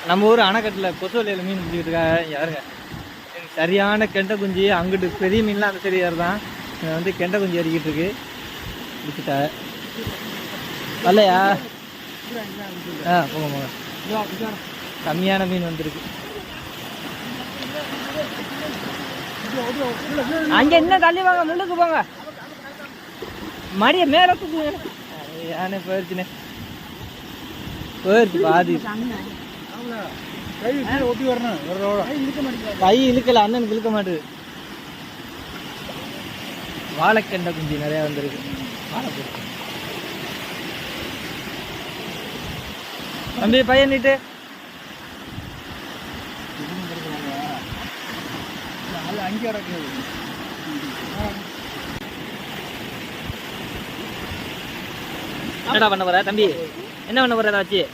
நம்ம ஊர் அணைக்கட்டில் கொசு வலையில் மீன் பிடிச்சிக்கிட்டு இருக்காங்க யாருங்க. சரியான கெண்டை குஞ்சு. அங்கிட்டு பெரிய மீன்லாம் அந்த சரி தான். வந்து கெண்டை குஞ்சு ஏறிக்கிட்டு இருக்கு. பிடிச்சிட்டா வரலையா? போங்க போங்க. கம்மியான மீன் வந்துருக்கு. அங்கே என்ன தள்ளி வாங்க, முள்ளுக்கு போங்க. மடியை மேலே தூக்குங்க. யானே போயிடுச்சுண்ணே, போயிடுச்சு பாதி. கை இழுக்கல, அண்ணனுக்கு இழுக்க மாட்டுது. வாழைக்கெண்டை குஞ்சு நிறைய வந்துருக்கு. தம்பி பையன் நீட்டு அங்கே என்னடா பண்ண போற தம்பி? என்ன பண்ண போற? ஏதாச்சும்